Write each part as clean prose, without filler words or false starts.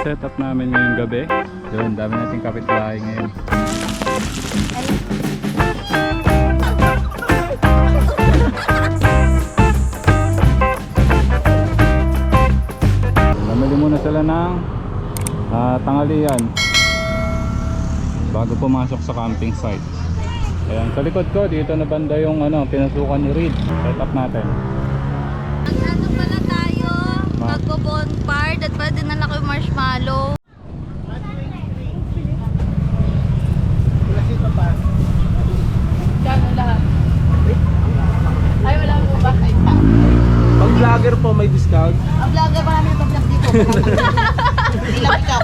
set up namin ngayong gabi. Doon, dami nating kapitbahay ngayon. Namili muna sila ng tanghalian bago pumasok sa camping site. Ayan, sa likod ko, dito na banda yung pinasukan ni Reed. Set up natin. Ano pala tayo? Magbo-bonfire at pwede na lang yung marshmallow. Gano'n lahat? Ay, wala mo ba? Pag vlogger po may discount. Ang vlogger, marami na pa-vlog dito. Ilang ikaw?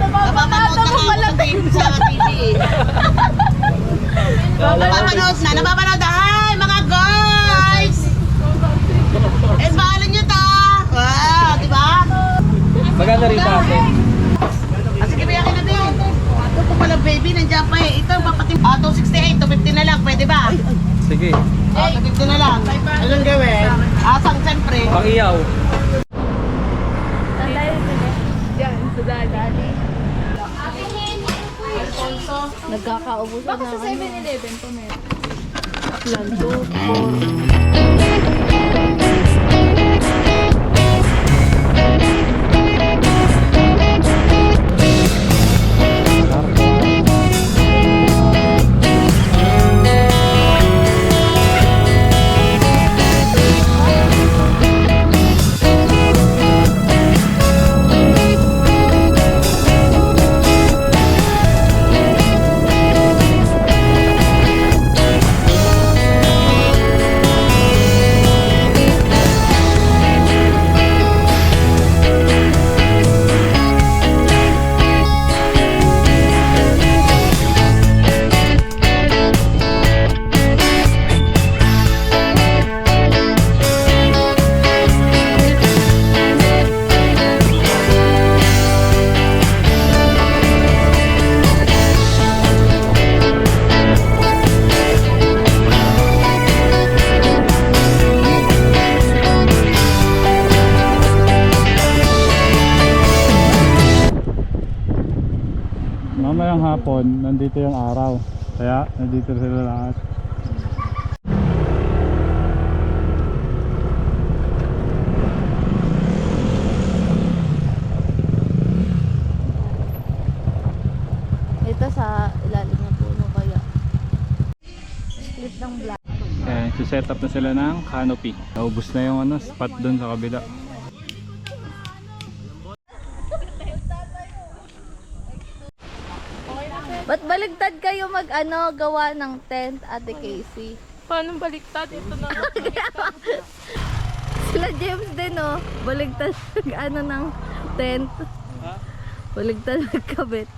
Napapanood na nga ako sa TV eh. Napapanood na. Hi mga guys! Eh, bahala nyo ta! Wow, diba? Maganda rin sa atin. Sige, biyakin na din. Ito po pala baby, nandiyan pa eh. Ito, papatim. 268, 250 na lang. Pwede ba? Sige. 250 na lang. Anong gawin? Asang siyempre. Pang-iyaw. Yan, sa dadali. Nagkakaubusan na. Sa 7-Eleven po meron. Lanto, 4. Mamayang hapon, nandito yung araw. Kaya, nandito sila lahat. ito sa ilalim ng puno kaya. Split ng black. Ayan, set up na sila ng canopy. Naubos na yung spot doon sa kabila. Ba't baligtad kayo gawa ng tent, Ate Casey? Paano baliktad? Ito na. Sila James din baligtad ng tent. Baligtad magkabit.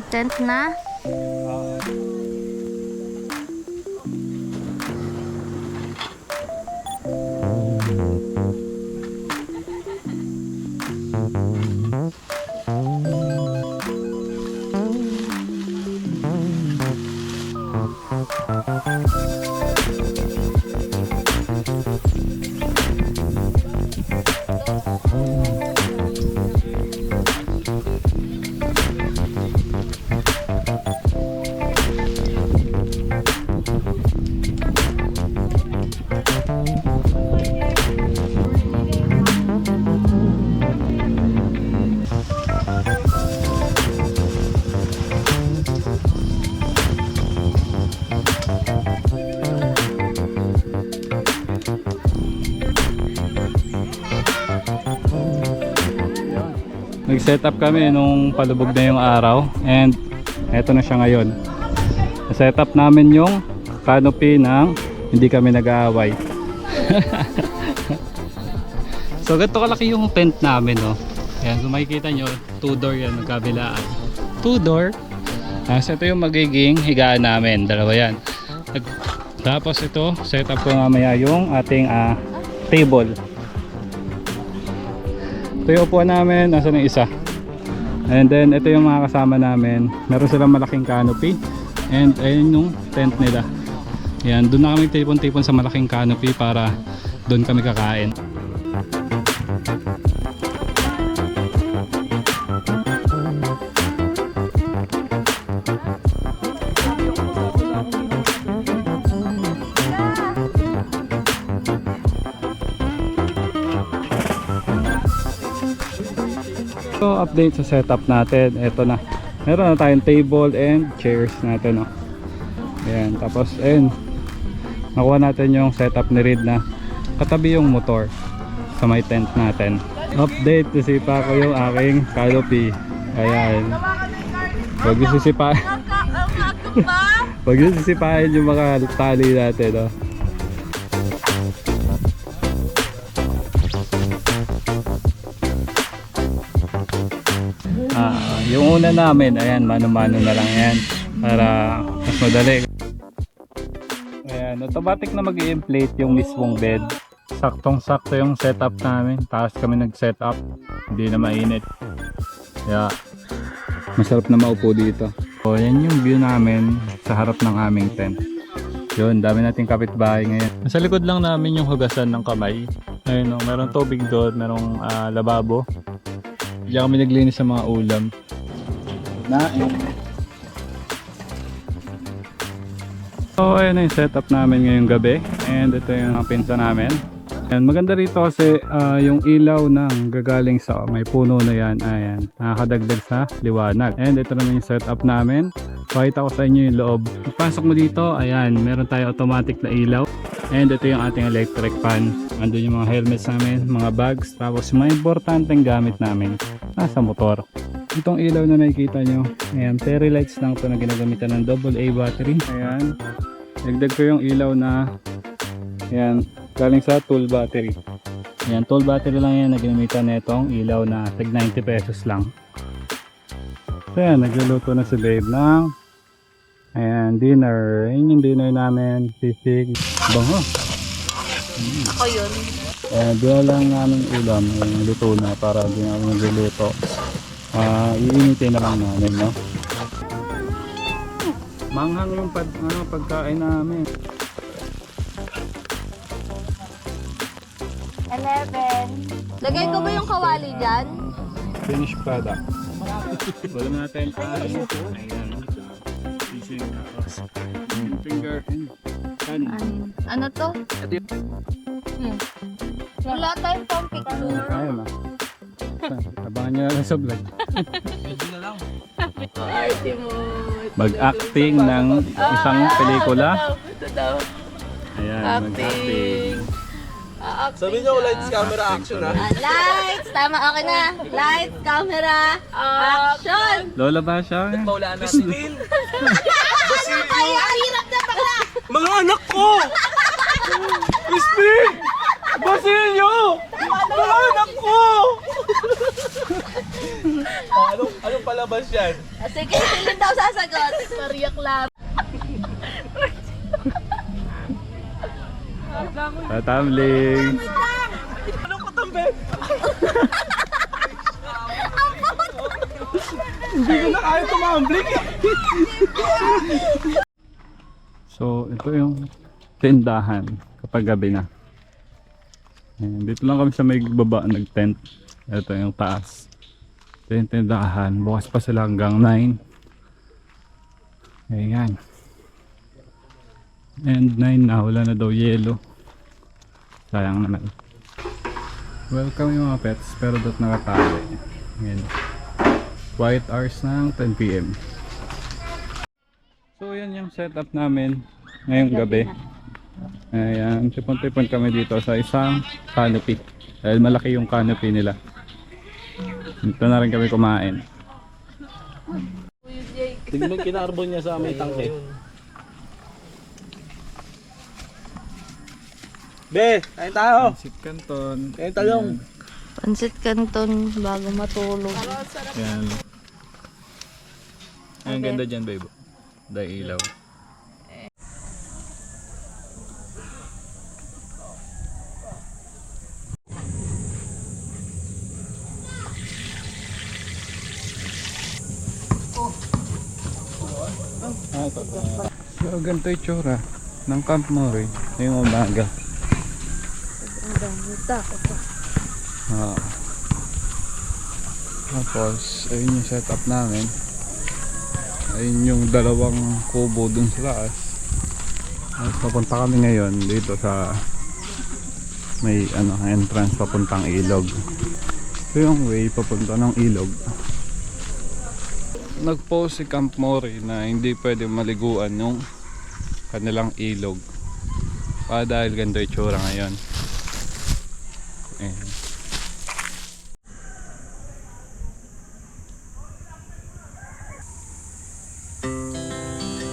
Tent na. Nag-set up kami nung palubog na yung araw and eto na siya ngayon. Na-set up namin yung canopy ng hindi kami nag-aaway. So ganito kalaki yung tent namin, no. Ayan, so makikita nyo, 2-door yan, magkabilaan. 2-door. So ito yung magiging higaan namin, dalawa yan. Tapos ito, set up ko mamaya yung ating table. Ito yung upuan namin, nasa na isa. And then ito yung mga kasama namin. Meron silang malaking canopy. And ayun yung tent nila. Yan, doon na kami tipon-tipon sa malaking canopy para doon kami kakain. So update sa setup natin, eto na. Meron na tayong table and chairs natin, no. Ayan, tapos ayun. Nakuha natin yung setup ni Reed na katabi yung motor sa may tent natin. Update, nasipa ko yung aking canopy. Ayan. Huwag yung sisipain. Huwag yung sisipain yung mga tali natin, no. Yung una namin, ayan, mano-mano na lang yan para mas madali. Ayan, automatic na mag-i-inflate yung mismong bed. Saktong-sakto yung setup namin. Taas kami nag-setup, hindi na mainit. Kaya masarap na maupo dito. So yan yung view namin sa harap ng aming tent. Yun, dami nating kapitbahay ngayon. Sa likod lang namin yung hugasan ng kamay. Ayun, no, meron tubig doon, merong lababo. Diyan kami naglinis sa mga ulam. So ayun na yung setup namin ngayong gabi. And ito yung pinsa namin. And maganda rito kasi yung ilaw ng gagaling sa may puno na yan, ayan, nakakadagdag sa liwanag. And ito naman yung setup namin. Pakita ko sa inyo yung loob. Pagpasok mo dito, ayan, meron tayo automatic na ilaw. And ito yung ating electric fan. Andun yung mga helmets namin, mga bags. Tapos yung mga importanteng gamit namin nasa motor. Itong ilaw na nakikita nyo, ayan, fairy lights lang ito na ginagamitan ng AA battery. Ayan, dagdag ko yung ilaw na, ayan, galing sa tool battery. Ayan, tool battery lang yan na ginamitan na itong ilaw na tag 90 pesos lang. So ayan, nagluluto na si Babe ng, ayan, dinner. Ayan yung dinner namin, sisig, bango. Ako yun. Ayan, doon lang namin ulam, ayan, luto na para di namin nagluluto. Iinitin na lang namin, no? Manghang yung pagkain namin. 11. Lagay ko ba yung kawali dyan? Finished product. Wala natin ayan. Sisig. Finger and kanin. Ano to? Wala tayong pang picture. Ayun na. Abangan nyo na sa vlog. Ay, Timot. Mag-acting ng isang pelikula. Ito daw. Ayan, Acting. mag-acting. Sabi niyo, lights, camera, action ha. Lights! Tama, okay na. Lights, camera, action! Lola ba siya? Maulaan natin. Ay, ang hirap na bakla! Mga anak ko! Crispy! Basilio! Mga anak ko! Anong palabas yan? Sige, silin daw sasagot. Mariyak lang. Tatamling. Anong katambe? Hindi ko na kaya tumambling. So, ito yung tindahan kapag gabi na. Ayan, dito lang kami sa may baba nag-tent. Ito yung taas. Ito yung tindahan. Bukas pa sila hanggang 9. Ayan. And 9 na. Wala na daw yelo. Sayang naman. Welcome yung mga pets. Pero doon nakatali. Ayan. Quiet hours ng 10 PM. So yan yung setup namin ngayong gabi. Ayan, tipon-tipon kami dito sa isang canopy. Dahil malaki yung canopy nila. Dito na rin kami kumain. Tingnan kinarbon niya sa may tangke. Be, kain tayo. Pansit Canton. Kain talong. Pansit Canton bago matulog. Yan. Ang ganda dyan, babe. Dahil ilaw. So, ganito yung tsura ng Camp Mori ngayong umaga. Ah. Tapos, ayun yung setup namin. Ayun yung dalawang kubo dun sa taas. Tapos papunta kami ngayon dito sa may entrance papuntang ilog. Ito yung way papunta ng ilog. Nag-post si Camp Mori na hindi pwede maliguan yung kanilang ilog dahil ganito yung tsura ngayon. Ayan.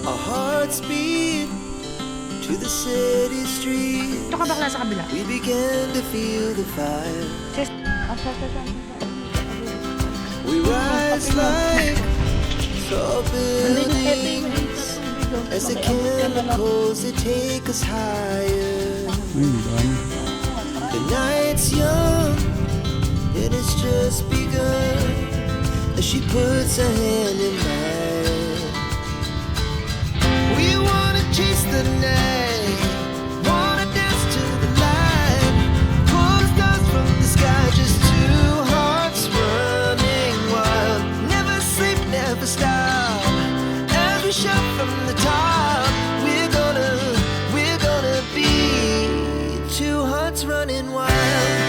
Our hearts beat to the city street. Ito ka bakla sa kabila. We began to feel the fire. We rise like tall buildings as the chemicals that take us higher. Ayun ba? The night's young and it's just begun as she puts her hand in mine. We wanna chase the night, wanna dance to the light, pull stars from the sky, just two hearts running wild. Never sleep, never stop, as we shout from the top. We're gonna be two hearts running wild.